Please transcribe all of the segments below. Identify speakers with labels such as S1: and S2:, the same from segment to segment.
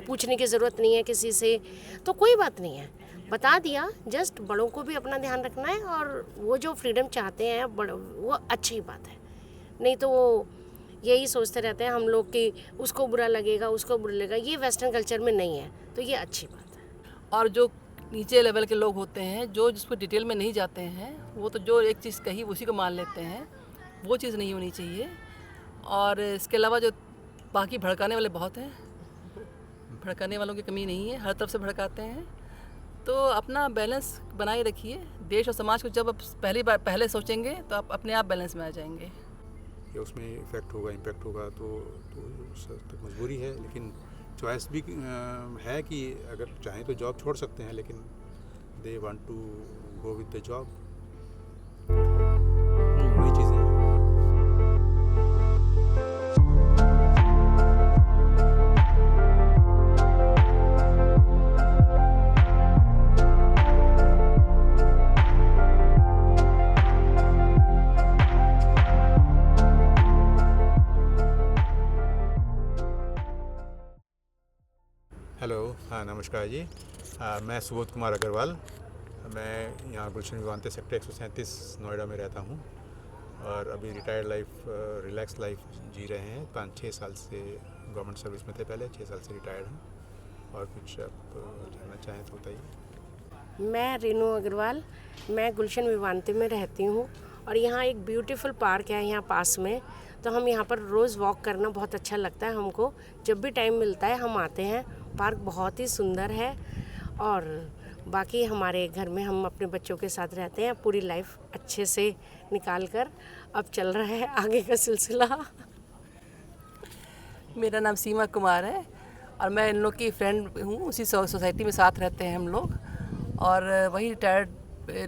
S1: पूछने की ज़रूरत नहीं है किसी से, तो कोई बात नहीं है, बता दिया। जस्ट बड़ों को भी अपना ध्यान रखना है, और वो जो फ्रीडम चाहते हैं बड़ों, वो अच्छी बात है। नहीं तो वो यही सोचते रहते हैं हम लोग कि उसको बुरा लगेगा, उसको बुरा लगेगा, ये वेस्टर्न कल्चर में नहीं है, तो ये अच्छी बात है।
S2: और जो नीचे लेवल के लोग होते हैं, जो जिसको डिटेल में नहीं जाते हैं, वो तो जो एक चीज़ कही उसी को मान लेते हैं, वो चीज़ नहीं होनी चाहिए। और इसके अलावा जो बाकी भड़काने वाले बहुत हैं, भड़काने वालों की कमी नहीं है, हर तरफ से भड़काते हैं। तो अपना बैलेंस बनाए रखिए। देश और समाज को जब आप पहले सोचेंगे तो आप अपने आप बैलेंस में आ जाएंगे।
S3: या उसमें इफ़ेक्ट होगा, इम्पेक्ट होगा, तो मजबूरी है। लेकिन चॉइस भी है कि अगर चाहें तो जॉब छोड़ सकते हैं, लेकिन they want to go with the job. वही चीज़ें हैं। हेलो, हाँ नमस्कार जी। मैं सुबोध कुमार अग्रवाल। मैं यहाँ गुलशन विवांते सेक्टर 137 नोएडा में रहता हूँ, और अभी रिटायर्ड लाइफ, रिलैक्स लाइफ जी रहे हैं। 5-6 साल से गवर्नमेंट सर्विस में थे, पहले 6 साल से रिटायर्ड हूँ। और कुछ आप जानना चाहें तो बताइए।
S1: मैं रेनू अग्रवाल, मैं गुलशन विवांते में रहती हूँ, और यहाँ एक ब्यूटीफुल पार्क है यहाँ पास में, तो हम यहाँ पर रोज़ वॉक करना बहुत अच्छा लगता है हमको। जब भी टाइम मिलता है हम आते हैं। पार्क बहुत ही सुंदर है, और बाकी हमारे घर में हम अपने बच्चों के साथ रहते हैं। पूरी लाइफ अच्छे से निकाल कर अब चल रहा है आगे का सिलसिला।
S2: मेरा नाम सीमा कुमार है, और मैं इन लोग की फ्रेंड हूँ। उसी सोसाइटी में साथ रहते हैं हम लोग, और वही रिटायर्ड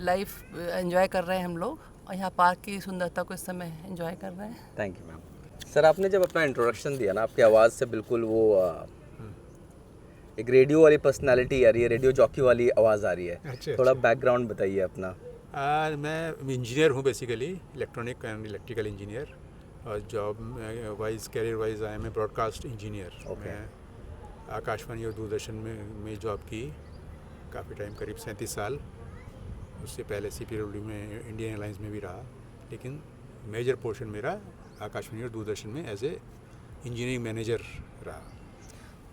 S2: लाइफ एंजॉय कर रहे हैं हम लोग, और यहाँ पार्क की सुंदरता को इस समय एंजॉय कर रहे हैं।
S4: Thank you ma'am. सर, आपने जब अपना इंट्रोडक्शन दिया ना, आपकी आवाज़ से बिल्कुल वो एक रेडियो वाली पर्सनालिटी आ रही है, रेडियो जॉकी वाली आवाज़ आ रही है।
S3: अच्छा,
S4: थोड़ा
S3: अच्छा।
S4: बैकग्राउंड बताइए अपना।
S3: मैं इंजीनियर हूँ basically, electronic and electrical engineer. और job wise, career wise I am a broadcast engineer.
S4: Okay.
S3: मैं आकाशवाणी और दूरदर्शन में जॉब की काफ़ी टाइम, करीब 37 साल। उससे पहले CPW में, इंडियन एयरलाइंस में भी रहा, लेकिन मेजर पोर्शन मेरा आकाशवाणी और दूरदर्शन में एज ए इंजीनियरिंग मैनेजर रहा।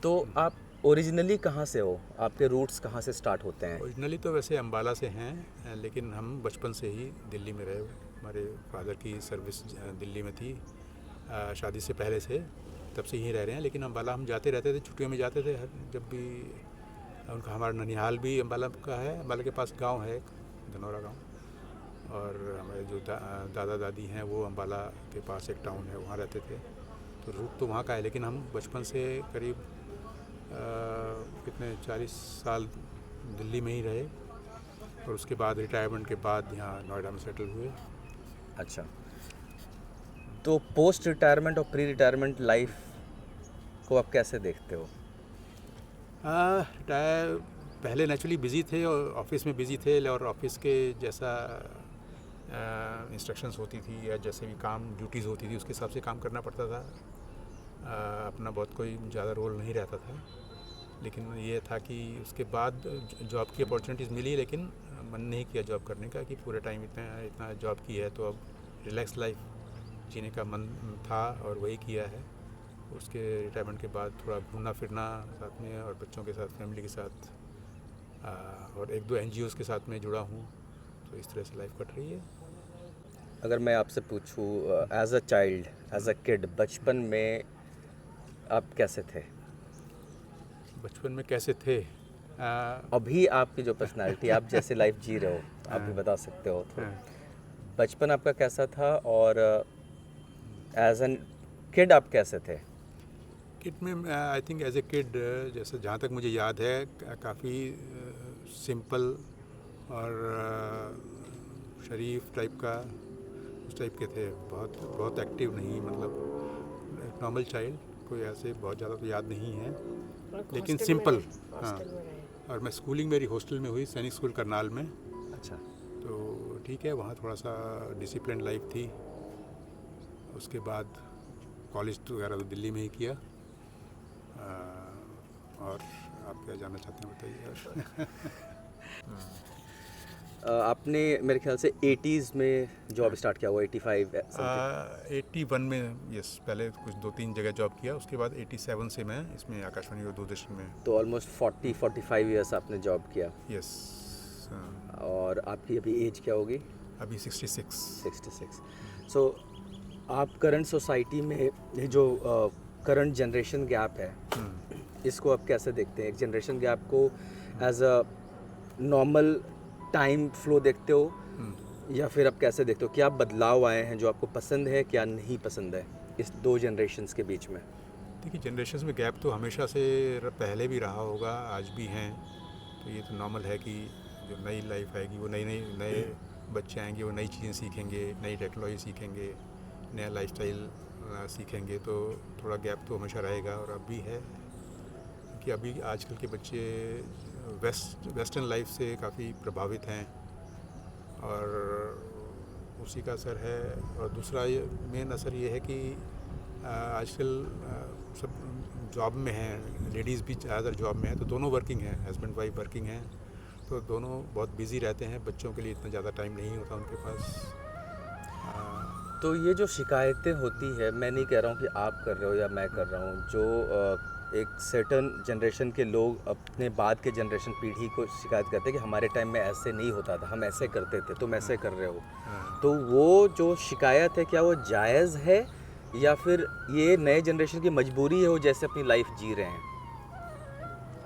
S4: तो आप ओरिजिनली कहाँ से हो? आपके रूट्स कहाँ से स्टार्ट होते हैं?
S3: ओरिजिनली तो वैसे अम्बाला से हैं, लेकिन हम बचपन से ही दिल्ली में रहे। हमारे फादर की सर्विस दिल्ली में थी, शादी से पहले से, तब से यहीं रह रहे हैं। लेकिन अम्बाला हम जाते रहते थे, छुट्टियों में जाते थे जब भी। उनका, हमारा ननिहाल भी अम्बाला का है, अम्बाला के पास गांव है एक, धनौरा गांव। और हमारे जो दादा दादी हैं वो अम्बाला के पास एक टाउन है, वहाँ रहते थे। तो रूट तो वहाँ का है, लेकिन हम बचपन से करीब कितने 40 साल दिल्ली में ही रहे, और उसके बाद रिटायरमेंट के बाद यहाँ नोएडा में सेटल हुए।
S4: अच्छा, तो पोस्ट रिटायरमेंट और प्री रिटायरमेंट लाइफ को आप कैसे देखते हो?
S3: पहले नेचुरली बिज़ी थे, और ऑफिस में बिज़ी थे, और ऑफिस के जैसा इंस्ट्रक्शंस होती थी, या जैसे भी काम ड्यूटीज़ होती थी, उसके हिसाब से काम करना पड़ता था। अपना बहुत कोई ज़्यादा रोल नहीं रहता था। लेकिन ये था कि उसके बाद जॉब की अपॉर्चुनिटीज़ मिली, लेकिन मन नहीं किया जॉब करने का, कि पूरे टाइम इतना इतना जॉब की है, तो अब रिलैक्स लाइफ जीने का मन था, और वही किया है। उसके रिटायरमेंट के बाद थोड़ा घूमना फिरना साथ में, और बच्चों के साथ, फैमिली के साथ, और 1-2 NGOs के साथ में जुड़ा हूँ। तो इस तरह से लाइफ कट रही है।
S4: अगर मैं आपसे पूछूं, as a child, as a kid, बचपन में आप कैसे थे?
S3: बचपन में कैसे थे?
S4: अभी आपकी जो पर्सनालिटी, आप जैसे लाइफ जी रहे हो, आप भी बता सकते हो तो।
S3: हाँ।
S4: बचपन आपका कैसा था, और एज एन किड आप कैसे थे?
S3: किड में I think as a kid, जैसे जहाँ तक मुझे याद है, काफ़ी सिंपल और शरीफ टाइप का, उस टाइप के थे। बहुत बहुत एक्टिव नहीं, मतलब नॉर्मल चाइल्ड, कोई ऐसे बहुत ज़्यादा तो याद नहीं है, लेकिन सिंपल। हाँ, और मैं स्कूलिंग मेरी हॉस्टल में हुई, सैनिक स्कूल करनाल में।
S4: अच्छा।
S3: तो ठीक है, वहाँ थोड़ा सा डिसिप्लिन लाइफ थी। उसके बाद कॉलेज वगैरह तो दिल्ली में ही किया। और आप क्या जानना चाहते हैं बताइए।
S4: आपने मेरे ख्याल से 80s में जॉब स्टार्ट किया हुआ, 85 समथिंग।
S3: 81 में यस, पहले कुछ 2-3 जगह जॉब किया, उसके बाद 87 से मैं इसमें आकाशवाणी और दूरदर्शन में।
S4: तो ऑलमोस्ट 40-45 ईयर्स आपने जॉब किया।
S3: यस।
S4: और आपकी अभी एज क्या होगी?
S3: अभी 66।
S4: 66। सो आप करंट सोसाइटी में ये जो करंट जनरेशन गैप है, इसको आप कैसे देखते हैं? एक जनरेशन गैप को as a normal time flow देखते हो, या फिर आप कैसे देखते हो? क्या बदलाव आए हैं जो आपको पसंद है, क्या नहीं पसंद है इस दो जनरेशन्स के बीच में?
S3: देखिए, जनरेशन में गैप तो हमेशा से पहले भी रहा होगा, आज भी हैं। तो ये तो नॉर्मल है कि जो नई लाइफ आएगी वो नए बच्चे आएंगे, वो नई चीज़ें सीखेंगे, नई टेक्नोलॉजी सीखेंगे, नया लाइफस्टाइल सीखेंगे, तो थोड़ा गैप तो हमेशा रहेगा और अब भी है। कि अभी आजकल के बच्चे वेस्टर्न लाइफ से काफ़ी प्रभावित हैं और उसी का असर है। और दूसरा मेन असर ये है कि आजकल सब जॉब में हैं, लेडीज़ भी ज़्यादातर जॉब में हैं, तो दोनों वर्किंग हैं, हस्बैंड वाइफ वर्किंग हैं, तो दोनों बहुत बिज़ी रहते हैं, बच्चों के लिए इतना ज़्यादा टाइम नहीं होता उनके पास।
S4: तो ये जो शिकायतें होती है, मैं नहीं कह रहा हूँ कि आप कर रहे हो या मैं कर रहा हूँ, जो एक सर्टन जनरेशन के लोग अपने बाद के जनरेशन पीढ़ी को शिकायत करते हैं कि हमारे टाइम में ऐसे नहीं होता था, हम ऐसे करते थे, तुम ऐसे कर रहे हो। तो वो जो शिकायत है, क्या वो जायज़ है या फिर ये नए जनरेशन की मजबूरी है, वो जैसे अपनी लाइफ जी रहे हैं?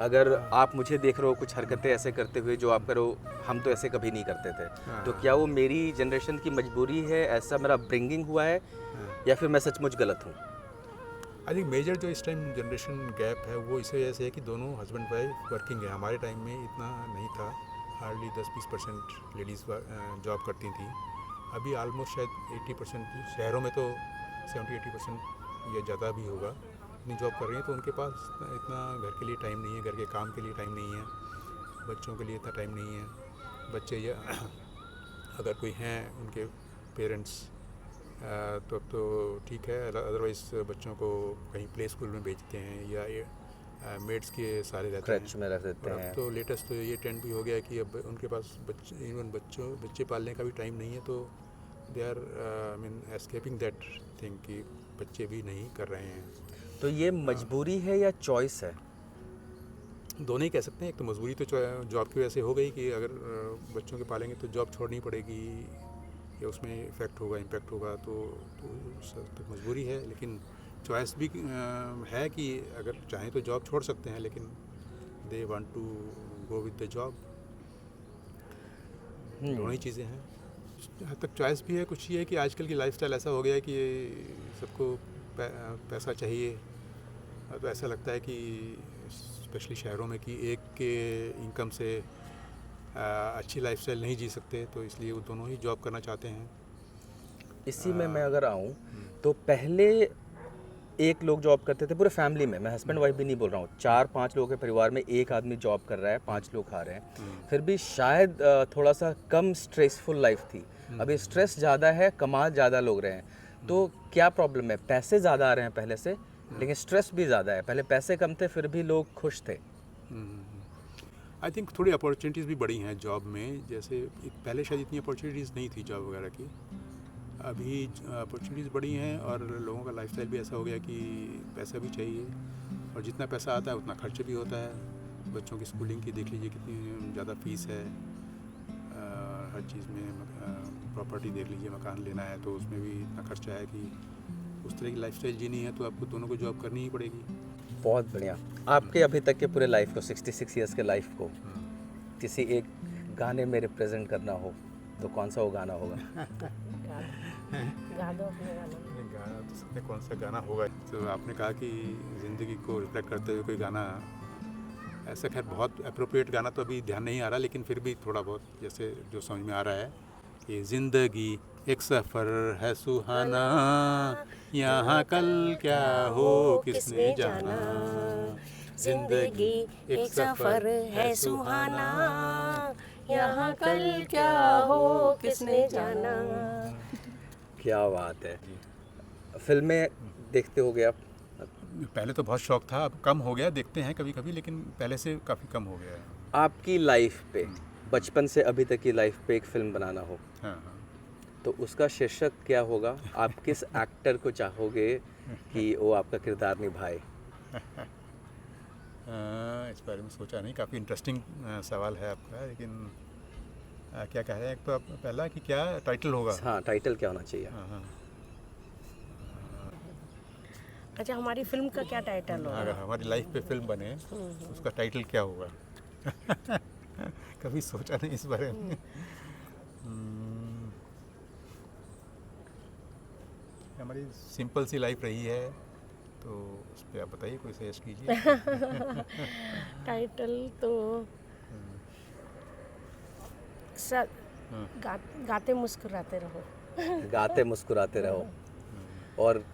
S4: अगर आप मुझे देख रहे हो कुछ हरकतें ऐसे करते हुए जो आप करो, हम तो ऐसे कभी नहीं करते थे, तो क्या वो मेरी जनरेशन की मजबूरी है, ऐसा मेरा अपब्रिंगिंग हुआ है, या फिर मैं सचमुच गलत हूँ?
S3: आई थिंक मेजर जो इस टाइम जनरेशन गैप है वो इस वजह से है कि दोनों हस्बैंड वाइफ वर्किंग है। हमारे टाइम में इतना नहीं था, हार्डली 10-20% लेडीज़ जॉब करती थी। अभी आलमोस्ट शायद 80%, शहरों में तो 70-80% या ज़्यादा भी होगा, इतनी जॉब कर रही हैं, तो उनके पास इतना घर के लिए टाइम नहीं है, घर के काम के लिए टाइम नहीं है, बच्चों के लिए इतना टाइम नहीं है। बच्चे या अगर कोई हैं उनके पेरेंट्स तो अब तो ठीक है, अदरवाइज़ बच्चों को कहीं प्ले स्कूल में भेजते हैं या मेड्स के सारे रहते हैं,
S4: क्रच में रख देते
S3: और
S4: हैं।
S3: अब तो लेटेस्ट तो ये ट्रेंड भी हो गया है कि अब उनके पास बच्चे पालने का भी टाइम नहीं है, तो they are I mean escaping that thing कि बच्चे भी नहीं कर रहे हैं।
S4: तो ये मजबूरी है या चॉइस है?
S3: दोनों ही कह सकते हैं। एक तो मजबूरी तो जॉब की वजह से हो गई कि अगर बच्चों के पालेंगे तो जॉब छोड़नी पड़ेगी या उसमें इम्पैक्ट होगा, तो मजबूरी है। लेकिन चॉइस भी है कि अगर चाहें तो जॉब छोड़ सकते हैं, लेकिन they want to go with the job. दोनों ही चीज़ें हैं। जहाँ तक चॉइस भी है, कुछ ये है कि आजकल की लाइफस्टाइल ऐसा हो गया है कि सबको पैसा चाहिए, तो ऐसा लगता है कि स्पेशली शहरों में कि एक के इनकम से अच्छी लाइफस्टाइल नहीं जी सकते, तो इसलिए वो दोनों ही जॉब करना चाहते हैं।
S4: इसी में मैं अगर आऊँ तो पहले एक लोग जॉब करते थे पूरे फैमिली में, मैं हस्बैंड वाइफ भी नहीं बोल रहा हूँ, 4-5 लोगों के परिवार में एक आदमी जॉब कर रहा है, 5 लोग खा रहे हैं, फिर भी शायद थोड़ा सा कम स्ट्रेसफुल लाइफ थी। अभी स्ट्रेस ज़्यादा है, कमा ज़्यादा लोग रहे हैं, तो क्या प्रॉब्लम है? पैसे ज़्यादा आ रहे हैं पहले से, लेकिन स्ट्रेस भी ज़्यादा है। पहले पैसे कम थे फिर भी लोग खुश थे।
S3: आई थिंक थोड़ी अपॉर्चुनिटीज़ भी बढ़ी हैं जॉब में, जैसे पहले शायद इतनी अपॉर्चुनिटीज़ नहीं थी जॉब वगैरह की, अभी अपॉर्चुनिटीज़ बढ़ी हैं और लोगों का लाइफस्टाइल भी ऐसा हो गया कि पैसा भी चाहिए, और जितना पैसा आता है उतना खर्च भी होता है। बच्चों की स्कूलिंग की देख लीजिए कितनी ज़्यादा फीस है, हर चीज़ में प्रॉपर्टी देख लीजिए, मकान लेना है तो उसमें भी इतना खर्चा है कि उस तरह की लाइफस्टाइल जीनी है तो आपको दोनों को जॉब करनी ही पड़ेगी।
S4: बहुत बढ़िया। आपके अभी तक के पूरे लाइफ को, 66 ईयर्स के लाइफ को किसी एक गाने में रिप्रेजेंट करना हो तो कौन सा वो गाना होगा?
S1: गा दो अपने गाना।
S3: गाना तो सकते कौन सा गाना होगा, तो आपने कहा कि ज़िंदगी को रिफ्लेक्ट करते हुए कोई गाना, ऐसा खैर बहुत अप्रोप्रिएट गाना तो अभी ध्यान नहीं आ रहा, लेकिन फिर भी थोड़ा बहुत जैसे जो समझ में आ रहा है कि ज़िंदगी एक सफ़र है सुहाना, यहाँ कल क्या हो किसने जाना।
S1: जिंदगी एक सफर है सुहाना, यहाँ कल क्या हो किसने जाना।
S4: क्या बात है। फिल्में देखते हो गए आप?
S3: पहले तो बहुत शौक था, अब कम हो गया, देखते हैं कभी कभी, लेकिन पहले से काफ़ी कम हो गया है।
S4: आपकी लाइफ पे, बचपन से अभी तक की लाइफ पे एक फिल्म बनाना हो
S3: हाँ हाँ।
S4: तो उसका शीर्षक क्या होगा? आप किस एक्टर को चाहोगे कि वो आपका किरदार निभाए?
S3: इस बारे में सोचा नहीं, काफ़ी इंटरेस्टिंग सवाल है आपका, लेकिन क्या कह रहे हैं, एक तो आप पहला कि क्या टाइटल होगा?
S4: हाँ, टाइटल क्या होना चाहिए?
S3: हाँ हाँ।
S1: अच्छा, हमारी फिल्म का क्या टाइटल होगा?
S3: अगर हमारी लाइफ पे फिल्म बने उसका टाइटल क्या होगा? कभी सोचा नहीं इस बारे में। हमारी सिंपल सी लाइफ रही है, तो उस पर आप बताइए, कोई सजेस्ट कीजिए।
S1: टाइटल तो सा, गाते मुस्कुराते रहो।
S4: गाते मुस्कुराते रहो। और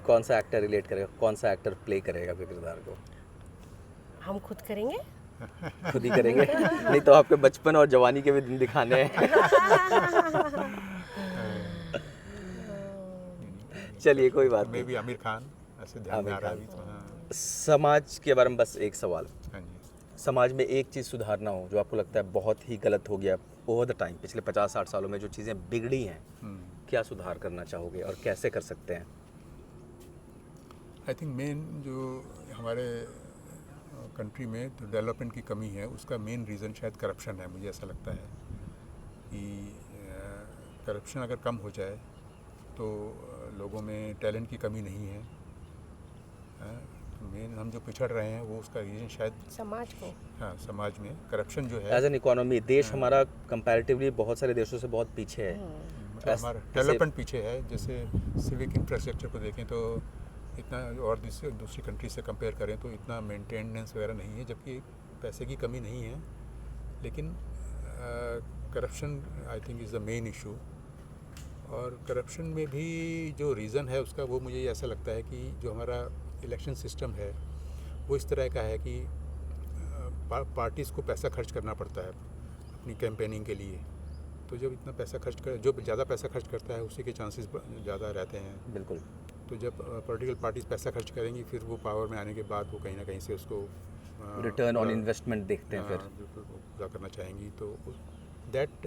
S4: कौन सा एक्टर रिलेट करेगा, कौन सा एक्टर प्ले करेगा आपके किरदार को?
S1: हम खुद करेंगे।
S4: खुद ही करेंगे? नहीं तो आपके बचपन और जवानी के भी दिन दिखाने हैं। चलिए, कोई बात
S3: मैं
S4: नहीं।
S3: भी आमिर खान ऐसे ध्यान में आ रहा है अभी तो। हाँ
S4: समाज के बारे में बस एक सवाल।
S3: हाँ जी।
S4: समाज में एक चीज़ सुधारना हो जो आपको लगता है बहुत ही गलत हो गया ओवर द टाइम, पिछले 50-60 सालों में जो चीज़ें बिगड़ी हैं, क्या सुधार करना चाहोगे और कैसे कर सकते हैं?
S3: आई थिंक मेन जो हमारे कंट्री में तो डेवलपमेंट की कमी है, उसका मेन रीज़न शायद करप्शन है। मुझे ऐसा लगता है कि करप्शन अगर कम हो जाए तो लोगों में टैलेंट की कमी नहीं है। मेन हम जो पिछड़ रहे हैं वो उसका रीज़न शायद
S1: समाज को,
S3: हाँ, समाज में करप्शन जो है।
S4: एज एन इकोनॉमी देश हमारा कंपैरेटिवली बहुत सारे देशों से बहुत पीछे है।
S3: मतलब हमारा डेवलपमेंट पीछे है। जैसे सिविक इंफ्रास्ट्रक्चर को देखें तो इतना, और दूसरी कंट्री से कंपेयर करें तो इतना मेंटेनेंस वगैरह नहीं है, जबकि पैसे की कमी नहीं है, लेकिन corruption I think is the main issue. और करप्शन में भी जो रीज़न है उसका, वो मुझे ऐसा लगता है कि जो हमारा इलेक्शन सिस्टम है वो इस तरह का है कि पार्टीज़ को पैसा खर्च करना पड़ता है अपनी कैंपेनिंग के लिए। तो जब इतना पैसा खर्च कर, जो ज़्यादा पैसा खर्च करता है उसी के चांसेस ज़्यादा रहते हैं।
S4: बिल्कुल।
S3: तो जब पॉलिटिकल पार्टीज पैसा खर्च करेंगी, फिर वो पावर में आने के बाद वो कहीं ना कहीं से उसको
S4: रिटर्न ऑन इन्वेस्टमेंट देखते हैं, फिर
S3: बिल्कुल पूरा करना चाहेंगी। तो that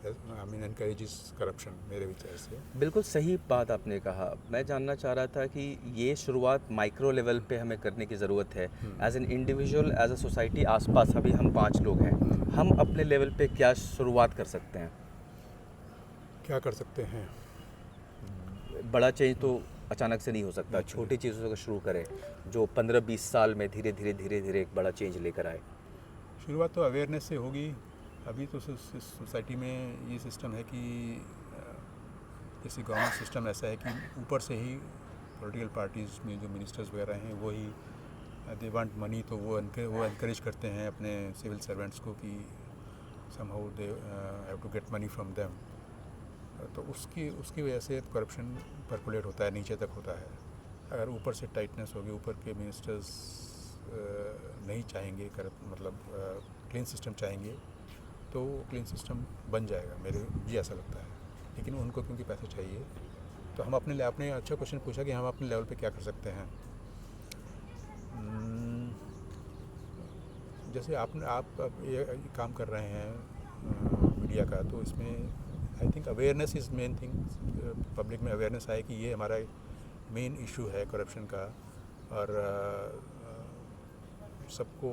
S3: I mean encourages corruption मेरे विचार से।
S4: बिल्कुल सही बात आपने कहा। मैं जानना चाह रहा था कि ये शुरुआत माइक्रो लेवल पे हमें करने की ज़रूरत है। As an individual, as a society, आसपास अभी हम 5 लोग हैं, हम अपने लेवल पे क्या शुरुआत कर सकते हैं?
S3: क्या कर सकते हैं?
S4: बड़ा चेंज तो अचानक से नहीं हो सकता, छोटी चीज़ों से शुरू करें जो 15-20 साल में धीरे धीरे एक बड़ा चेंज लेकर आए।
S3: शुरुआत तो अवेयरनेस से होगी। अभी तो सोसाइटी में ये सिस्टम है कि जैसे गवर्नमेंट सिस्टम ऐसा है कि ऊपर से ही पॉलिटिकल पार्टीज़ में जो मिनिस्टर्स वगैरह हैं वो ही दे वांट मनी, तो वो एनकरेज करते हैं अपने सिविल सर्वेंट्स को कि somehow they have to get money from them. तो उसकी वजह से करप्शन परकुलेट होता है, नीचे तक होता है। अगर ऊपर से टाइटनेस होगी, ऊपर के मिनिस्टर्स नहीं चाहेंगे मतलब क्लीन सिस्टम चाहेंगे, तो क्लीन सिस्टम बन जाएगा, मुझे ऐसा लगता है। लेकिन उनको क्योंकि पैसे चाहिए, तो हम आपने अच्छा क्वेश्चन पूछा कि हम अपने लेवल पे क्या कर सकते हैं। जैसे आप ये काम कर रहे हैं मीडिया का, तो इसमें I think awareness is main thing. Public में अवेयरनेस आए कि ये हमारा मेन इशू है करप्शन का, और सबको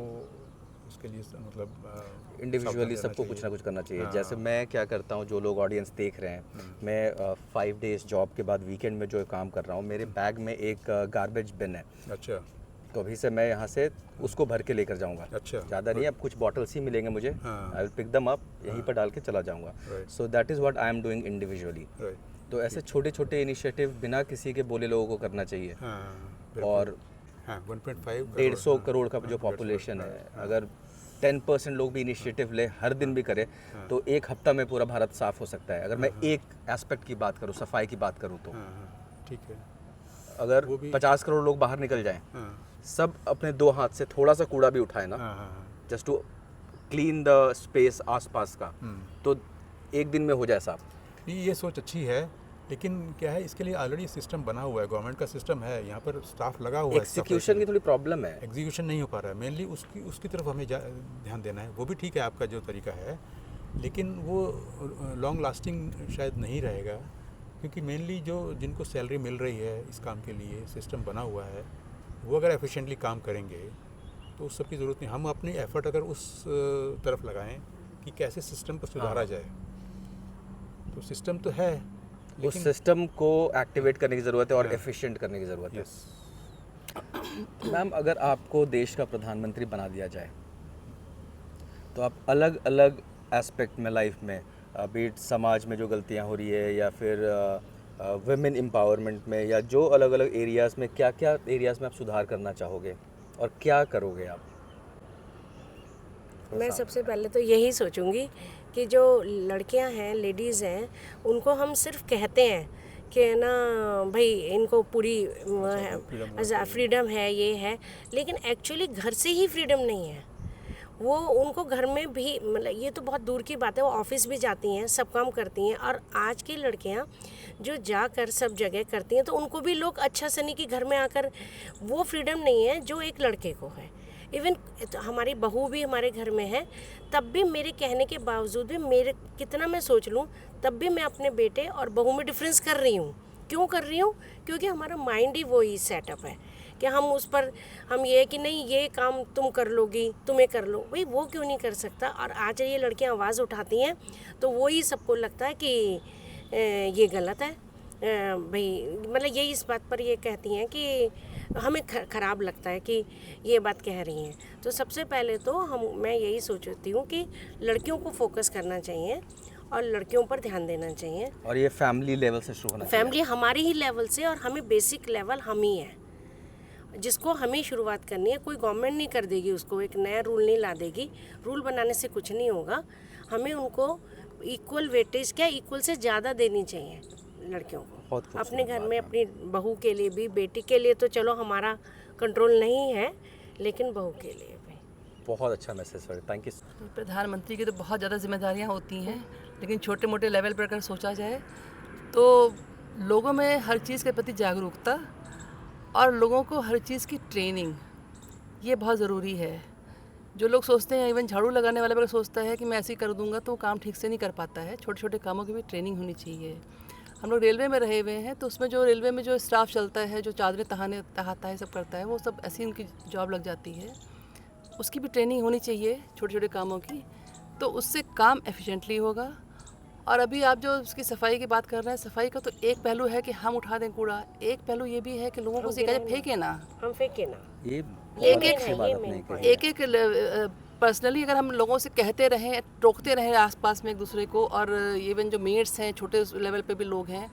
S3: उसके लिए मतलब
S4: इंडिविजुअली सबको कुछ ना कुछ करना चाहिए।
S3: हाँ।
S4: जैसे मैं क्या करता हूँ, जो लोग ऑडियंस देख रहे हैं, मैं 5 डेज़ जॉब के बाद वीकेंड में जो काम कर रहा हूँ, मेरे बैग में एक गार्बेज बिन है।
S3: अच्छा।
S4: तो अभी से मैं यहाँ से उसको भर के लेकर जाऊँगा।
S3: अच्छा।
S4: ज़्यादा नहीं, अब कुछ बॉटल्स ही मिलेंगे मुझे,
S3: हाँ।
S4: I will pick them up, यहीं पर डाल के चला जाऊँगा। So that is what I am doing individually. तो ऐसे छोटे छोटे इनिशिएटिव बिना किसी के बोले लोगों को करना चाहिए। और 1.5 करोड़ का जो पॉपुलेशन है, अगर 10% लोग भी इनिशिएटिव ले, हर दिन भी करे, तो एक हफ्ता में पूरा भारत साफ हो सकता है। अगर मैं एक एस्पेक्ट की बात करूँ, सफाई की बात करूँ, तो
S3: ठीक है।
S4: अगर 50 करोड़ लोग बाहर निकल जाएं, सब अपने 2 हाथ से थोड़ा सा कूड़ा भी उठाए ना, just to clean the space आसपास का, तो एक दिन में हो जाए साफ।
S3: ये सोच अच्छी है, लेकिन क्या है, इसके लिए ऑलरेडी सिस्टम बना हुआ है, गवर्नमेंट का सिस्टम है, यहाँ पर स्टाफ लगा हुआ है।
S4: एग्जीक्यूशन की थोड़ी प्रॉब्लम है।
S3: एग्जीक्यूशन नहीं हो पा रहा है, मेनली उसकी तरफ हमें ध्यान देना है। वो भी ठीक है आपका जो तरीका है, लेकिन वो लॉन्ग लास्टिंग शायद नहीं रहेगा, क्योंकि मेनली जो जिनको सैलरी मिल रही है इस काम के लिए सिस्टम बना हुआ है, वो अगर एफिशिएंटली काम करेंगे तो उस सब की ज़रूरत नहीं। हम अपनी एफर्ट अगर उस तरफ लगाएं कि कैसे सिस्टम को सुधारा जाए, तो सिस्टम तो है,
S4: उस सिस्टम को एक्टिवेट करने की ज़रूरत है और एफिशिएंट करने की ज़रूरत है। मैम, अगर आपको देश का प्रधानमंत्री बना दिया जाए तो आप अलग अलग एस्पेक्ट में लाइफ में, बीट समाज में जो गलतियां हो रही है या फिर वुमेन एम्पावरमेंट में, या जो अलग अलग एरियाज़ में, क्या क्या एरियाज़ में आप सुधार करना चाहोगे और क्या करोगे आप?
S1: मैं सबसे पहले तो यही सोचूंगी कि जो लड़कियां हैं, लेडीज़ हैं, उनको हम सिर्फ कहते हैं कि ना भाई इनको पूरी फ्रीडम है, ये है, लेकिन एक्चुअली घर से ही फ्रीडम नहीं है। वो उनको घर में भी, मतलब ये तो बहुत दूर की बात है, वो ऑफिस भी जाती हैं, सब काम करती हैं, और आज की लड़कियां जो जाकर सब जगह करती हैं तो उनको भी लोग अच्छा सनी कि घर में आकर, वो फ्रीडम नहीं है जो एक लड़के को है। इवन तो हमारी बहू भी हमारे घर में है, तब भी मेरे कहने के बावजूद भी, मेरे कितना मैं सोच लूँ तब भी मैं अपने बेटे और बहू में डिफरेंस कर रही हूँ। क्यों कर रही हूँ? क्योंकि हमारा माइंड ही वही सेटअप है कि हम उस पर, हम ये कि नहीं ये काम तुम कर लोगी, तुम्हें कर लो, भाई वो क्यों नहीं कर सकता। और आज ये लड़कियां आवाज़ उठाती हैं तो वही सबको लगता है कि ये गलत है, भाई मतलब यही इस बात पर ये कहती हैं कि हमें ख़राब लगता है कि ये बात कह रही हैं। तो सबसे पहले तो मैं यही सोचती हूँ कि लड़कियों को फोकस करना चाहिए और लड़कियों पर ध्यान देना चाहिए,
S4: और ये फैमिली लेवल से शुरू होना चाहिए।
S1: फैमिली हमारी ही लेवल से, और हमें बेसिक लेवल हम ही है जिसको हमें शुरुआत करनी है। कोई गवर्नमेंट नहीं कर देगी उसको, एक नया रूल नहीं ला देगी, रूल बनाने से कुछ नहीं होगा। हमें उनको इक्वल वेटेज, क्या इक्वल से ज़्यादा देनी चाहिए लड़कियों को अपने घर में, अपनी बहू के लिए भी, बेटी के लिए तो चलो हमारा कंट्रोल नहीं है, लेकिन बहू के लिए भी।
S4: बहुत अच्छा मैसेज सर, थैंक यू।
S2: प्रधानमंत्री की तो बहुत ज़्यादा जिम्मेदारियां होती हैं, लेकिन छोटे मोटे लेवल पर अगर सोचा जाए तो लोगों में हर चीज़ के प्रति जागरूकता और लोगों को हर चीज़ की ट्रेनिंग, ये बहुत ज़रूरी है। जो लोग सोचते हैं, इवन झाड़ू लगाने वाला अगर सोचता है कि मैं ऐसे ही कर दूंगा तो वो काम ठीक से नहीं कर पाता है। छोटे छोटे कामों की भी ट्रेनिंग होनी चाहिए। हम लोग रेलवे में रहे हुए हैं, तो उसमें जो रेलवे में जो स्टाफ चलता है, जो चादरें तहाता है, सब करता है, वो सब ऐसी उनकी जॉब लग जाती है। उसकी भी ट्रेनिंग होनी चाहिए छोटे छोटे कामों की, तो उससे काम एफिशिएंटली होगा। और अभी आप जो उसकी सफाई की बात कर रहे हैं, सफाई का तो एक पहलू है कि हम उठा दें कूड़ा, एक पहलू ये भी है कि लोगों को सिखाया फेंके ना,
S1: हम फेंके ना।
S4: ये
S1: एक
S4: अच्छी बात आपने कही।
S2: एक पर्सनली अगर हम लोगों से कहते रहें, टोकते रहें आसपास में एक दूसरे को, और इवन जो मेट्स हैं, छोटे लेवल पे भी लोग हैं,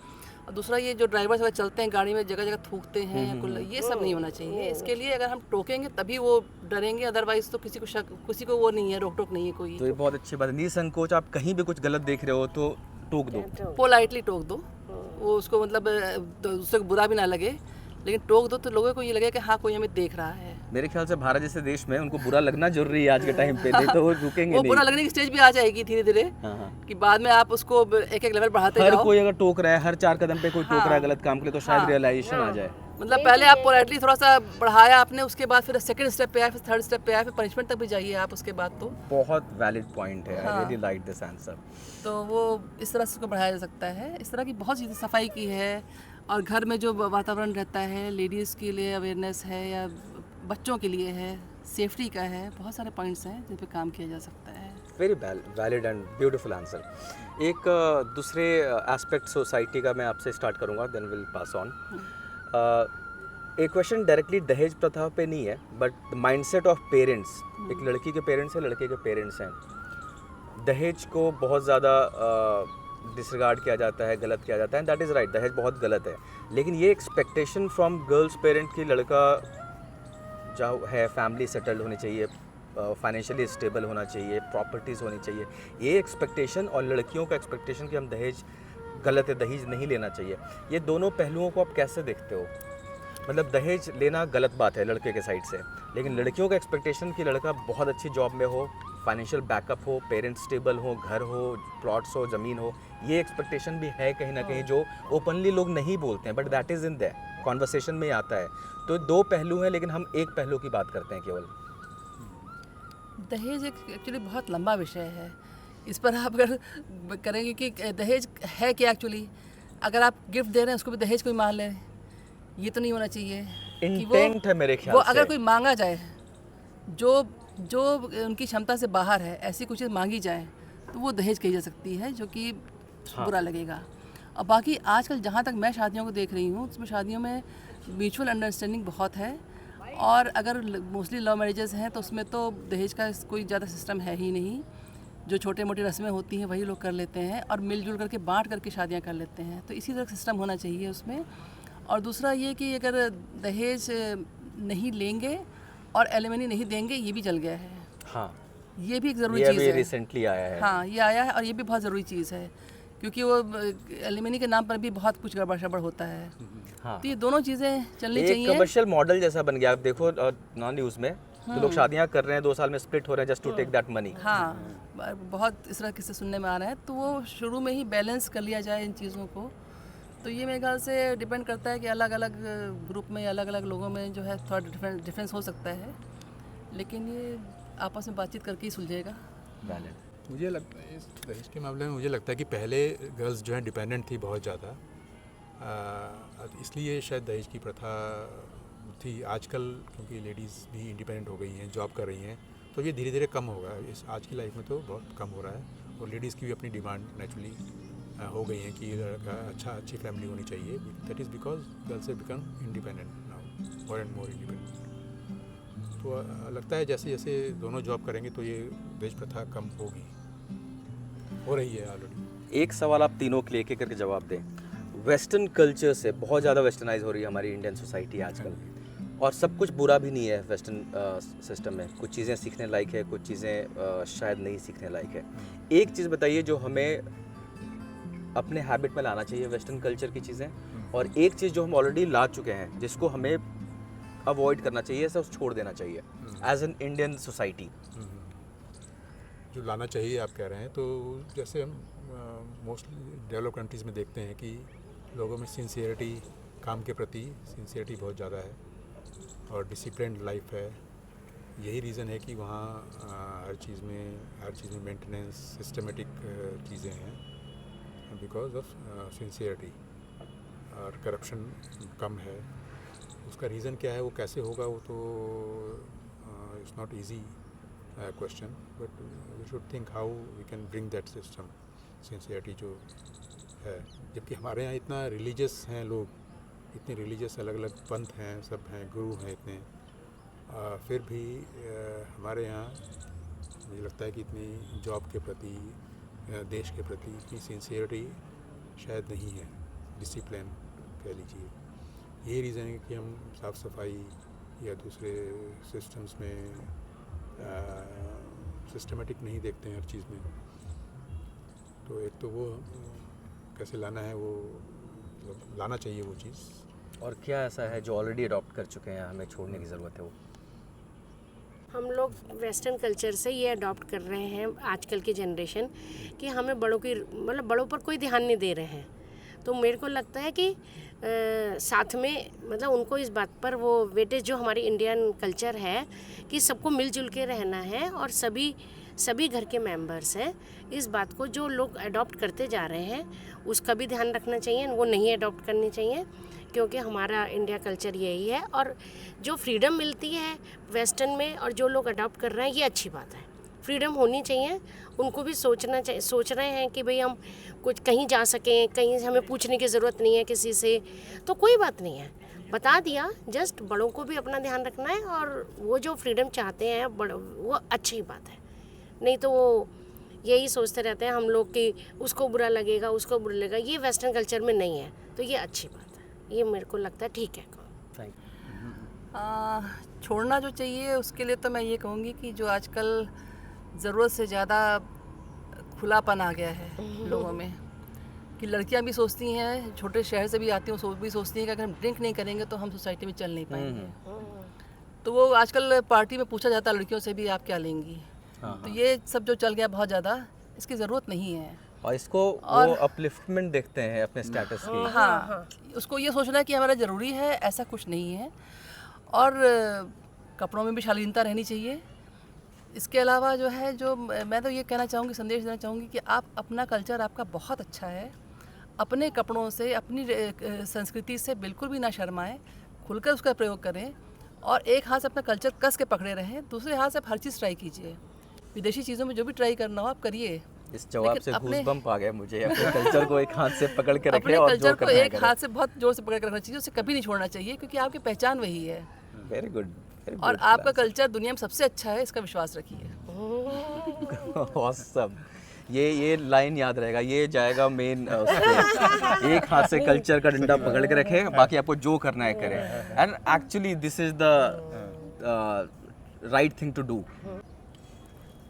S2: और दूसरा ये जो ड्राइवर्स वगैरह चलते हैं गाड़ी में, जगह जगह थूकते हैं, ये सब नहीं होना चाहिए। इसके लिए अगर हम टोकेंगे तभी वो डरेंगे, अदरवाइज तो किसी को वो नहीं है, रोक टोक नहीं है कोई।
S4: तो ये बहुत अच्छी बात है, निसंकोच आप कहीं भी कुछ गलत देख रहे हो तो टोक दो,
S2: पोलाइटली टोक दो, वो उसको मतलब दूसरे को बुरा भी ना लगे, लेकिन टोक दो तो लोगों को ये लगे कि हाँ कोई हमें देख रहा है।
S4: मेरे ख्याल से भारत जैसे देश में उनको बुरा लगना जरूरी है आज के टाइम पे, नहीं तो वो रुकेंगे
S2: वो
S4: नहीं।
S2: बुरा लगने की स्टेज भी आ जाएगी धीरे धीरे, कि बाद में आप उसको एक एक लेवल बढ़ाते
S4: हर
S2: जाओ।
S4: कोई अगर टोक रहा है, हर 4 कदम पे कोई टोक रहा है गलत काम के लिए, तो शायद रियलाइजेशन आ जाए।
S2: मतलब पहले आप पोलाइटली थोड़ा सा बढ़ाया आपने, उसके बाद फिर सेकंड स्टेप पे आए, फिर थर्ड स्टेप पे आए, फिर पनिशमेंट तक भी जाइए आप उसके बाद। तो
S4: बहुत वैलिड पॉइंट है, I really like this answer.
S2: तो वो इस तरह से उसको बढ़ाया जा सकता है। इस तरह की बहुत चीज़ें, सफाई की है, और घर में जो वातावरण रहता है, लेडीज़ के लिए अवेयरनेस है या बच्चों के लिए है, सेफ्टी का है, बहुत सारे पॉइंट्स हैं जिन पे काम किया जा सकता है।
S4: Very valid and beautiful answer. एक दूसरे एस्पेक्ट सोसाइटी का मैं आपसे स्टार्ट करूंगा, देन विल पास ऑन। एक क्वेश्चन डायरेक्टली दहेज प्रथा पे नहीं है, but the mindset of parents, एक लड़की के पेरेंट्स हैं, लड़के के पेरेंट्स हैं, दहेज को बहुत ज़्यादा डिसरिगार्ड किया जाता है, गलत किया जाता है, दैट इज़ राइट, दहेज बहुत गलत है। लेकिन ये एक्सपेक्टेशन फ्रॉम गर्ल्स पेरेंट की लड़का जो है फैमिली सेटल्ड होनी चाहिए, फाइनेंशियली स्टेबल होना चाहिए, प्रॉपर्टीज़ होनी चाहिए, ये एक्सपेक्टेशन, और लड़कियों का एक्सपेक्टेशन कि हम दहेज गलत है, दहेज नहीं लेना चाहिए, ये दोनों पहलुओं को आप कैसे देखते हो? मतलब दहेज लेना गलत बात है लड़के के साइड से, लेकिन लड़कियों का एक्सपेक्टेशन कि लड़का बहुत अच्छी जॉब में हो, फाइनेंशियल बैकअप हो, पेरेंट्स स्टेबल हो, घर हो, प्लॉट्स हो, ज़मीन हो, ये एक्सपेक्टेशन भी है कहीं ना कहीं जो ओपनली लोग नहीं बोलते हैं, but that is in their conversation में आता है। तो दो पहलू हैं लेकिन हम एक पहलू की बात करते हैं केवल।
S2: दहेज एक एक्चुअली बहुत लंबा विषय है। इस पर आप अगर करेंगे कि दहेज है क्या एक्चुअली, अगर आप गिफ्ट दे रहे हैं उसको भी दहेज कोई मान ले, ये तो नहीं होना चाहिए। कि
S4: इंटेंट है मेरे ख्याल
S2: वो
S4: से।
S2: अगर कोई मांगा जाए जो उनकी क्षमता से बाहर है, ऐसी कुछ चीज़ मांगी जाए तो वो दहेज कही जा सकती है, जो कि बुरा लगेगा। और बाकी आजकल जहाँ तक मैं शादियों को देख रही हूँ, उसमें शादियों में म्यूचुअल अंडरस्टैंडिंग बहुत है, और अगर मोस्टली लव मैरिजेस हैं तो उसमें तो दहेज का कोई ज़्यादा सिस्टम है ही नहीं। जो छोटे मोटी रस्में होती हैं वही लोग कर लेते हैं और मिलजुल करके बांट करके शादियाँ कर लेते हैं। तो इसी तरह सिस्टम होना चाहिए उसमें। और दूसरा ये कि अगर दहेज नहीं लेंगे और एलिमनी नहीं देंगे, ये भी चल गया है।
S4: हाँ,
S2: ये भी एक ज़रूरी
S4: ये
S2: चीज़
S4: अभी
S2: है।
S4: रिसेंटली आया है।
S2: हाँ, ये आया है और ये भी बहुत ज़रूरी चीज़ है, क्योंकि वो एलिमनी के नाम पर भी बहुत कुछ गड़बड़ शड़बड़ होता है।
S4: हाँ,
S2: तो ये दोनों चीज़ें चलनी
S4: एक
S2: चाहिए।
S4: कमर्शियल मॉडल जैसा बन गया। आप देखो नॉन न्यूज़ में तो लोग शादियां कर रहे हैं, 2 साल में स्प्लिट हो रहे हैं just to take that money.
S2: हाँ, बहुत इस तरह किस्से सुनने में आ रहे हैं। तो वो शुरू में ही बैलेंस कर लिया जाए इन चीज़ों को। तो ये मेरे ख्याल से डिपेंड करता है कि अलग अलग ग्रुप में, अलग अलग लोगों में जो है थोड़ा डिफरेंस हो सकता है, लेकिन ये आपस में बातचीत करके ही सुलझेगा।
S3: मुझे लगता है इस दहेज के मामले में मुझे लगता है कि पहले गर्ल्स जो हैं डिपेंडेंट थी बहुत ज़्यादा, इसलिए शायद दहेज की प्रथा थी। आजकल क्योंकि लेडीज़ भी इंडिपेंडेंट हो गई हैं, जॉब कर रही हैं, तो ये धीरे धीरे कम होगा। इस आज की लाइफ में तो बहुत कम हो रहा है, और लेडीज़ की भी अपनी डिमांड नेचुरली हो गई है कि लड़का अच्छी फैमिली होनी चाहिए। That is because girls have become independent now, more and more independent. तो लगता है जैसे जैसे दोनों जॉब करेंगे तो ये दहेज प्रथा कम होगी, हो रही है ऑलरेडी।
S4: एक सवाल आप तीनों के लिए एक एक करके जवाब दें। वेस्टर्न कल्चर से बहुत ज़्यादा वेस्टर्नाइज हो रही है हमारी इंडियन सोसाइटी आजकल, और सब कुछ बुरा भी नहीं है वेस्टर्न सिस्टम में। कुछ चीज़ें सीखने लायक है, कुछ चीज़ें शायद नहीं सीखने लायक है। एक चीज़ बताइए जो हमें अपने हैबिट में लाना चाहिए वेस्टर्न कल्चर की चीज़ें, और एक चीज़ जो हम ऑलरेडी ला चुके हैं जिसको हमें अवॉइड करना चाहिए, ऐसा छोड़ देना चाहिए एज एन इंडियन सोसाइटी।
S3: जो लाना चाहिए आप कह रहे हैं, तो जैसे हम मोस्टली डेवलप कंट्रीज़ में देखते हैं कि लोगों में सिंसियरिटी, काम के प्रति सिंसियरिटी बहुत ज़्यादा है, और डिसिप्लिन्ड लाइफ है। यही रीज़न है कि वहाँ हर चीज़ में मेंटेनेंस, सिस्टमेटिक चीज़ें हैं, बिकॉज ऑफ सिंसियरिटी। और करप्शन कम है। उसका रीज़न क्या है, वो कैसे होगा, वो तो it's not easy question, but we should think how we can bring that system, sincerity जो है। जबकि हमारे यहाँ इतना रिलीजियस हैं लोग, इतने रिलीजियस अलग अलग पंथ हैं, सब हैं, गुरु हैं इतने, फिर भी हमारे यहाँ मुझे लगता है कि इतनी जॉब के प्रति, देश के प्रति इतनी सिंसियरिटी शायद नहीं है, डिसिप्लिन कह लीजिए। यही रीज़न है कि हम साफ़ सफाई या दूसरे सिस्टम्स में सिस्टमेटिक नहीं देखते हैं हर चीज़ में। तो एक तो वो कैसे लाना है, वो मतलब लाना चाहिए वो चीज़।
S4: और क्या ऐसा है जो ऑलरेडी अडॉप्ट कर चुके हैं, हमें छोड़ने की ज़रूरत है वो?
S1: हम लोग वेस्टर्न कल्चर से ये अडॉप्ट कर रहे हैं आजकल की जनरेशन, कि हमें बड़ों की, मतलब बड़ों पर कोई ध्यान नहीं दे रहे हैं। तो मेरे को लगता है कि साथ में, मतलब उनको इस बात पर वो वेटेज, जो हमारी इंडियन कल्चर है कि सबको मिलजुल के रहना है, और सभी घर के मेंबर्स हैं, इस बात को जो लोग अडॉप्ट करते जा रहे हैं उसका भी ध्यान रखना चाहिए, वो नहीं अडॉप्ट करनी चाहिए, क्योंकि हमारा इंडिया कल्चर यही है। और जो फ्रीडम मिलती है वेस्टर्न में, और जो लोग अडॉप्ट कर रहे हैं, ये अच्छी बात है। फ्रीडम होनी चाहिए, उनको भी सोचना चाहिए। सोच रहे हैं कि भाई हम कुछ कहीं जा सकें, कहीं हमें पूछने की ज़रूरत नहीं है किसी से, तो कोई बात नहीं है, बता दिया। जस्ट बड़ों को भी अपना ध्यान रखना है, और वो जो फ्रीडम चाहते हैं वो अच्छी बात है। नहीं तो वो यही सोचते रहते हैं हम लोग कि उसको बुरा लगेगा, उसको बुरा लगेगा। ये वेस्टर्न कल्चर में नहीं है, तो ये अच्छी बात है, ये मेरे को लगता है ठीक है।
S4: Thank you.
S2: छोड़ना जो चाहिए उसके लिए तो मैं ये कहूँगी कि जो आजकल ज़रूरत से ज़्यादा खुलापन आ गया है लोगों में, कि लड़कियां भी सोचती हैं, छोटे शहर से भी आती हैं, वो भी सोचती हैं कि अगर हम ड्रिंक नहीं करेंगे तो हम सोसाइटी में चल नहीं पाएंगे। तो वो आजकल पार्टी में पूछा जाता है लड़कियों से भी, आप क्या लेंगी? तो ये सब जो चल गया बहुत ज़्यादा, इसकी ज़रूरत नहीं है।
S4: और इसको वो अपलिफ्टमेंट देखते हैं अपने स्टेटस की।
S2: हाँ, उसको ये सोचना है कि हमारा ज़रूरी है, ऐसा कुछ नहीं है। और कपड़ों में भी शालीनता रहनी चाहिए। इसके अलावा जो है, जो मैं तो ये कहना चाहूँगी, संदेश देना चाहूँगी कि आप अपना कल्चर आपका बहुत अच्छा है, अपने कपड़ों से, अपनी संस्कृति से बिल्कुल भी ना शर्माएं, खुलकर उसका प्रयोग करें और एक हाथ से अपना कल्चर कस के पकड़े रहें, दूसरे हाथ से आप हर चीज़ ट्राई कीजिए। विदेशी चीज़ों में जो भी ट्राई करना हो आप करिए।
S4: इस जवाब
S2: लेकिन
S4: से
S2: अपने-
S4: गूज़बम्प आ गया मुझे। अपने कल्चर को एक हाथ से पकड़ के रखें
S2: अपने
S4: और
S2: कल्चर
S4: जो
S2: को
S4: करना है
S2: एक
S4: करें।
S2: हाथ से बहुत जोर से पकड़ कर रखना चाहिए, उसे कभी नहीं छोड़ना चाहिए, क्योंकि आपकी पहचान वही है।
S4: वेरी गुड, वेरी
S2: और आपका कल्चर दुनिया में सबसे अच्छा है, इसका विश्वास रखिए।
S4: ऑसम। ये लाइन याद रहेगा, ये जाएगा मेन एक हाथ से कल्चर का डंडा पकड़ के रखे, बाकी आपको जो करना है करें। And actually this is the right thing to do.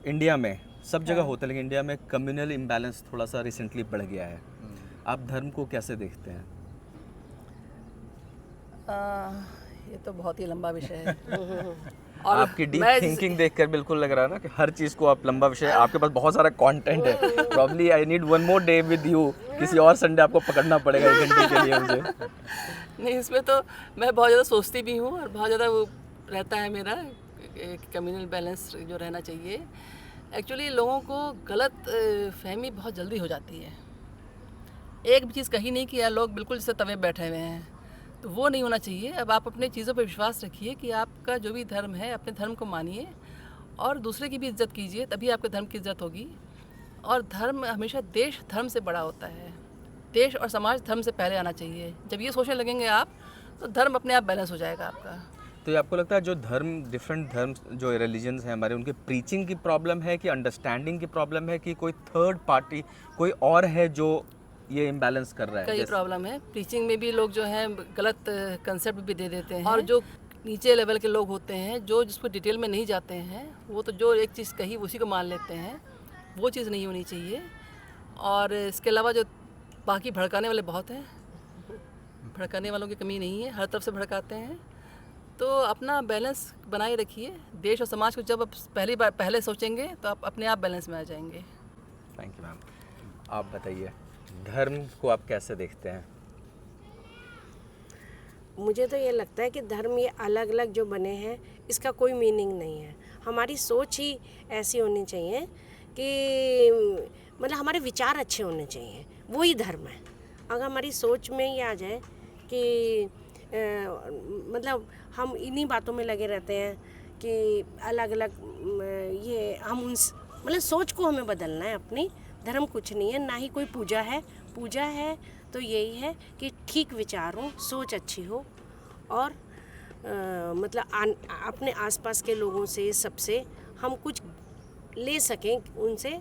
S4: India में सब जगह होता है, लेकिन इंडिया में कम्युनल इम्बैलेंस थोड़ा सा रिसेंटली बढ़ गया है। आप धर्म को कैसे देखते हैं?
S2: ये तो बहुत ही लंबा विषय है। और
S4: आपकी डीप
S2: मैं
S4: थिंकिंग देखकर बिल्कुल लग रहा है ना कि हर चीज़ को आप लंबा विषय, आपके पास बहुत सारा कंटेंट है। Probably I need one more day with you, किसी और संडे आपको पकड़ना पड़ेगा 1 घंटे के लिए मुझे।
S2: नहीं, इसमें तो मैं बहुत ज़्यादा सोचती भी हूँ और बहुत ज़्यादा वो रहता है मेरा कम्युनल बैलेंस जो रहना चाहिए। एक्चुअली लोगों को गलत फहमी बहुत जल्दी हो जाती है। एक भी चीज़ कही नहीं कि यार लोग बिल्कुल जैसे तवे बैठे हुए हैं, तो वो नहीं होना चाहिए। अब आप अपने चीज़ों पर विश्वास रखिए कि आपका जो भी धर्म है, अपने धर्म को मानिए और दूसरे की भी इज्जत कीजिए, तभी आपके धर्म की इज्जत होगी। और धर्म हमेशा देश धर्म से बड़ा होता है। देश और समाज धर्म से पहले आना चाहिए। जब ये सोचने लगेंगे आप, तो धर्म अपने आप बैलेंस हो जाएगा आपका।
S4: तो ये आपको लगता है जो धर्म, डिफरेंट धर्म जो रिलीजन्स हैं हमारे, उनके प्रीचिंग की प्रॉब्लम है कि अंडरस्टैंडिंग की प्रॉब्लम है कि कोई थर्ड पार्टी कोई और है जो ये इम्बैलेंस कर रहा है?
S2: कई प्रॉब्लम है। टीचिंग में भी लोग जो हैं गलत कंसेप्ट भी दे देते हैं। और जो नीचे लेवल के लोग होते हैं, जो जिसको डिटेल में नहीं जाते हैं, वो तो जो एक चीज़ कही उसी को मान लेते हैं। वो चीज़ नहीं होनी चाहिए। और इसके अलावा जो बाकी भड़काने वाले बहुत हैं, भड़काने वालों की कमी नहीं है, हर तरफ से भड़काते हैं। तो अपना बैलेंस बनाए रखिए। देश और समाज को जब आप पहले सोचेंगे तो आप अपने आप बैलेंस में आ जाएंगे।
S4: Thank you ma'am. आप बताइए, धर्म को आप कैसे देखते हैं?
S1: मुझे तो ये लगता है कि धर्म ये अलग अलग जो बने हैं, इसका कोई मीनिंग नहीं है। हमारी सोच ही ऐसी होनी चाहिए कि मतलब हमारे विचार अच्छे होने चाहिए, वही धर्म है। अगर हमारी सोच में ही आ जाए कि मतलब हम इन्हीं बातों में लगे रहते हैं कि अलग अलग ये हम उन मतलब सोच को हमें बदलना है अपनी। धर्म कुछ नहीं है, ना ही कोई पूजा है। पूजा है तो यही है कि ठीक विचार हो, सोच अच्छी हो और मतलब अपने आसपास के लोगों से, सबसे हम कुछ ले सकें उनसे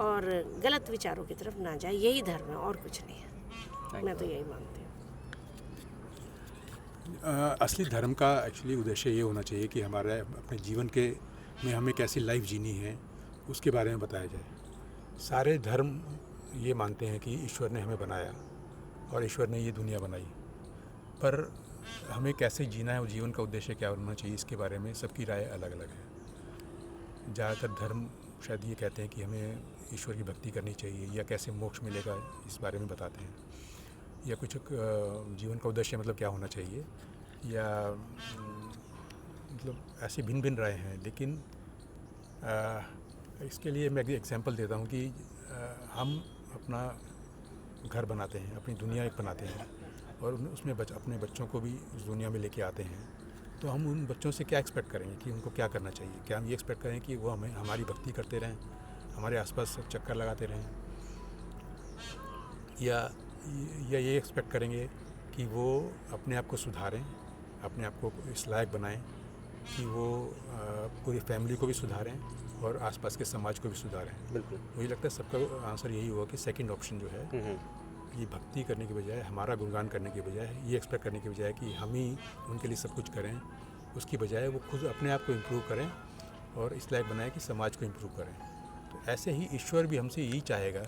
S1: और गलत विचारों की तरफ ना जाए। यही धर्म है और कुछ नहीं है। मैं तो यही मानती हूँ।
S3: असली धर्म का एक्चुअली उद्देश्य ये होना चाहिए कि हमारे अपने जीवन के में हमें कैसी लाइफ जीनी है उसके बारे में बताया जाए। सारे धर्म ये मानते हैं कि ईश्वर ने हमें बनाया और ईश्वर ने ये दुनिया बनाई, पर हमें कैसे जीना है, वो जीवन का उद्देश्य क्या होना चाहिए, इसके बारे में सबकी राय अलग अलग है। ज़्यादातर धर्म शायद ये कहते हैं कि हमें ईश्वर की भक्ति करनी चाहिए या कैसे मोक्ष मिलेगा इस बारे में बताते हैं, या कुछ जीवन का उद्देश्य मतलब क्या होना चाहिए, या मतलब ऐसी भिन्न भिन्न राय हैं। लेकिन इसके लिए मैं एक एग्जांपल देता हूँ कि हम अपना घर बनाते हैं, अपनी दुनिया एक बनाते हैं और उसमें अपने बच्चों को भी इस दुनिया में लेके आते हैं। तो हम उन बच्चों से क्या एक्सपेक्ट करेंगे कि उनको क्या करना चाहिए? क्या हम ये एक्सपेक्ट करें कि वो हमें हमारी भक्ति करते रहें, हमारे आसपास चक्कर लगाते रहें, या ये एक्सपेक्ट करेंगे कि वो अपने आप को सुधारें, अपने आप को इस लायक बनाएं कि वो पूरी फैमिली को भी सुधारें और आसपास के समाज को भी सुधारें?
S4: बिल्कुल।
S3: मुझे लगता है सबका आंसर यही हुआ कि सेकंड ऑप्शन जो है, ये भक्ति करने के बजाय, हमारा गुणगान करने के बजाय, ये एक्सपेक्ट करने के बजाय कि हम ही उनके लिए सब कुछ करें, उसकी बजाय वो खुद अपने आप को इम्प्रूव करें और इस लायक बनाएं कि समाज को इम्प्रूव करें। तो ऐसे ही ईश्वर भी हमसे यही चाहेगा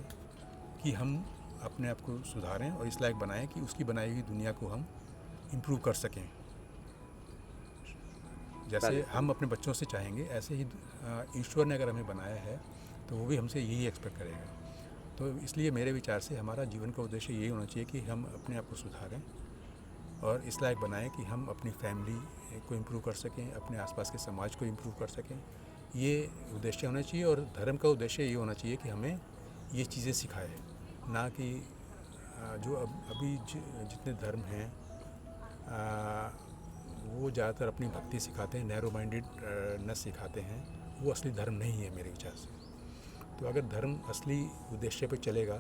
S3: कि हम अपने आप को सुधारें और इस लायक बनाएं कि उसकी बनाई हुई दुनिया को हम इम्प्रूव कर सकें। जैसे हम अपने बच्चों से चाहेंगे, ऐसे ही ईश्वर ने अगर हमें बनाया है तो वो भी हमसे यही एक्सपेक्ट करेगा। तो इसलिए मेरे विचार से हमारा जीवन का उद्देश्य यही होना चाहिए कि हम अपने आप को सुधारें और इस लायक बनाएं कि हम अपनी फैमिली को इम्प्रूव कर सकें, अपने आसपास के समाज को इम्प्रूव कर सकें। ये उद्देश्य होना चाहिए। और धर्म का उद्देश्य ये होना चाहिए कि हमें ये चीज़ें सिखाए, ना कि जो अभी जितने धर्म हैं वो ज़्यादातर अपनी भक्ति सिखाते हैं, नैरो माइंडेडनेस सिखाते हैं। वो असली धर्म नहीं है मेरे विचार से। तो अगर धर्म असली उद्देश्य पे चलेगा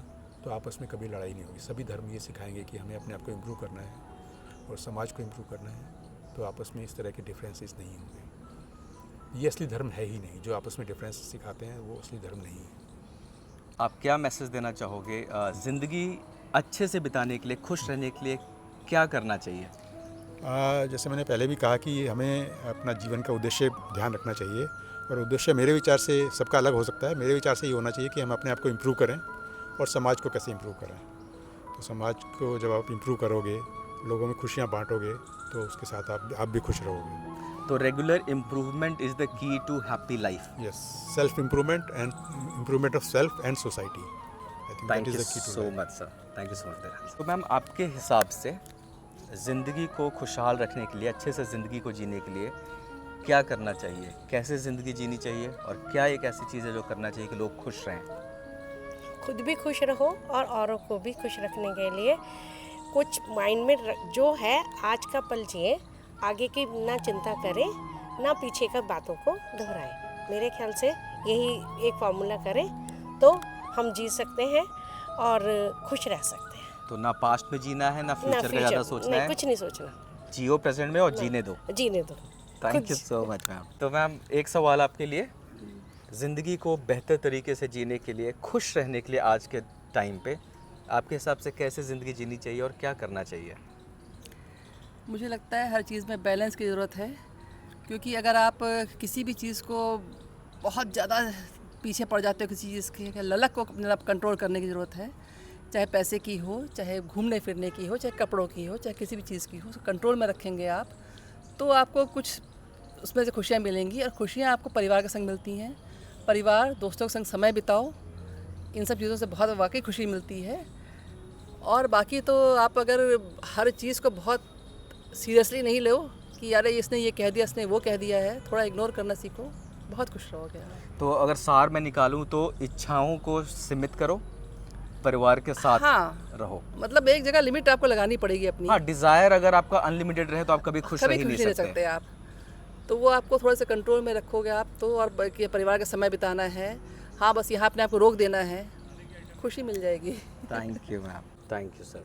S3: तो आपस में कभी लड़ाई नहीं होगी। सभी धर्म ये सिखाएंगे कि हमें अपने आप को इम्प्रूव करना है और समाज को इम्प्रूव करना है, तो आपस में इस तरह के डिफरेंसेस नहीं होंगे। ये असली धर्म है ही नहीं। जो आपस में डिफरेंस सिखाते हैं वो असली धर्म नहीं है।
S4: आप क्या मैसेज देना चाहोगे ज़िंदगी अच्छे से बिताने के लिए, खुश रहने के लिए क्या करना चाहिए?
S3: जैसे मैंने पहले भी कहा कि हमें अपना जीवन का उद्देश्य ध्यान रखना चाहिए। और उद्देश्य मेरे विचार से सबका अलग हो सकता है। मेरे विचार से ये होना चाहिए कि हम अपने आप को इम्प्रूव करें और समाज को कैसे इम्प्रूव करें। तो समाज को जब आप इम्प्रूव करोगे, लोगों में खुशियाँ बांटोगे, तो उसके साथ आप भी खुश रहोगे।
S4: तो regular improvement is the key to happy life.
S3: Yes, self improvement and improvement of self and society. I think that is the key to
S4: so much sir, thank you so much. तो ma'am, आपके हिसाब से ज़िंदगी को खुशहाल रखने के लिए, अच्छे से ज़िंदगी को जीने के लिए क्या करना चाहिए? कैसे ज़िंदगी जीनी चाहिए और क्या एक ऐसी चीज़ है जो करना चाहिए कि लोग खुश रहें?
S1: खुद भी खुश रहो और औरों को भी खुश रखने के लिए कुछ माइंड में जो है आज का पल जिए, आगे की ना चिंता करें, ना पीछे का बातों को दोहराएं। मेरे ख्याल से यही एक फार्मूला करें तो हम जी सकते हैं और खुश रह सकते हैं।
S4: तो ना पास्ट में जीना है, ना फ्यूचर का ज़्यादा सोचना
S1: नहीं,
S4: है,
S1: कुछ नहीं सोचना।
S4: जियो प्रेजेंट में और जीने दो।
S1: जीने दो।
S4: Thank you so much ma'am. तो मैम, एक सवाल आपके लिए, ज़िंदगी को बेहतर तरीके से जीने के लिए, खुश रहने के लिए आज के टाइम पे आपके हिसाब से कैसे ज़िंदगी जीनी चाहिए और क्या करना चाहिए?
S2: मुझे लगता है हर चीज़ में बैलेंस की ज़रूरत है, क्योंकि अगर आप किसी भी चीज़ को बहुत ज़्यादा पीछे पड़ जाते हो, किसी चीज़ के ललक को अपने आप कंट्रोल करने की ज़रूरत है। चाहे पैसे की हो, चाहे घूमने फिरने की हो, चाहे कपड़ों की हो, चाहे किसी भी चीज़ की हो, कंट्रोल में रखेंगे आप तो आपको कुछ उसमें से खुशियाँ मिलेंगी। और खुशियाँ आपको परिवार के संग मिलती हैं। परिवार, दोस्तों के संग समय बिताओ, इन सब चीज़ों से बहुत वाकई खुशी मिलती है। और बाकी तो आप अगर हर चीज़ को बहुत सीरियसली नहीं लो कि यार इसने ये कह दिया, इसने वो कह दिया है, थोड़ा इग्नोर करना सीखो, बहुत खुश रहोगे आप।
S4: तो अगर सार में निकालूं तो इच्छाओं को सीमित करो, परिवार के साथ रहो।
S2: मतलब एक जगह लिमिट आपको लगानी पड़ेगी अपनी।
S4: हाँ, डिज़ायर अगर आपका अनलिमिटेड रहे तो आप कभी खुश रह ही नहीं सकते
S2: आप। तो वो आपको थोड़ा सा कंट्रोल में रखोगे आप तो, और परिवार का समय बिताना है। हाँ, बस यहाँ अपने आप को रोक देना है, खुशी मिल जाएगी।
S4: Thank you ma'am, thank you sir.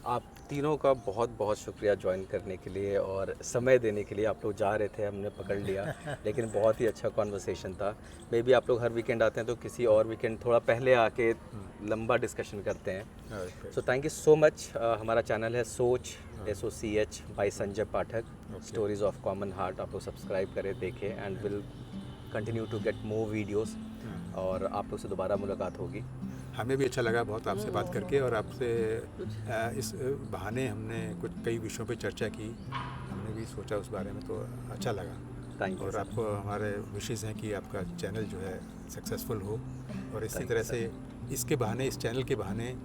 S4: आप तीनों का बहुत बहुत शुक्रिया ज्वाइन करने के लिए और समय देने के लिए। आप लोग जा रहे थे, हमने पकड़ लिया, लेकिन बहुत ही अच्छा कॉन्वर्सेशन था। मे बी आप लोग हर वीकेंड आते हैं तो किसी और वीकेंड थोड़ा पहले आके लंबा डिस्कशन करते हैं। So thank you so much. हमारा चैनल है Soch, SOCH by Sanjay Pathak, stories of common heart. आप लोग सब्सक्राइब करें, देखें, and will continue to get more videos. और आप लोग से दोबारा मुलाकात होगी।
S3: हमें भी अच्छा लगा बहुत आपसे बात करके, और आपसे इस बहाने हमने कई विषयों पे चर्चा की। हमने भी सोचा उस बारे में, तो अच्छा लगा।
S4: Thank you.
S3: और आपको हमारे विशेष हैं कि आपका चैनल जो है सक्सेसफुल हो, और इसी तरह से इसके बहाने, इस चैनल के बहाने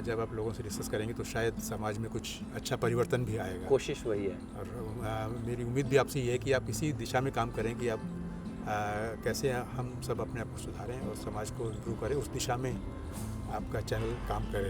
S3: जब आप लोगों से डिस्कस करेंगे तो शायद समाज में कुछ अच्छा परिवर्तन भी आएगा।
S4: कोशिश वही है।
S3: और मेरी उम्मीद भी आपसे ये है कि आप इसी दिशा में काम करें कि आप कैसे हम सब अपने आप को सुधारें और समाज को इम्प्रूव करें, उस दिशा में आपका चैनल काम करे।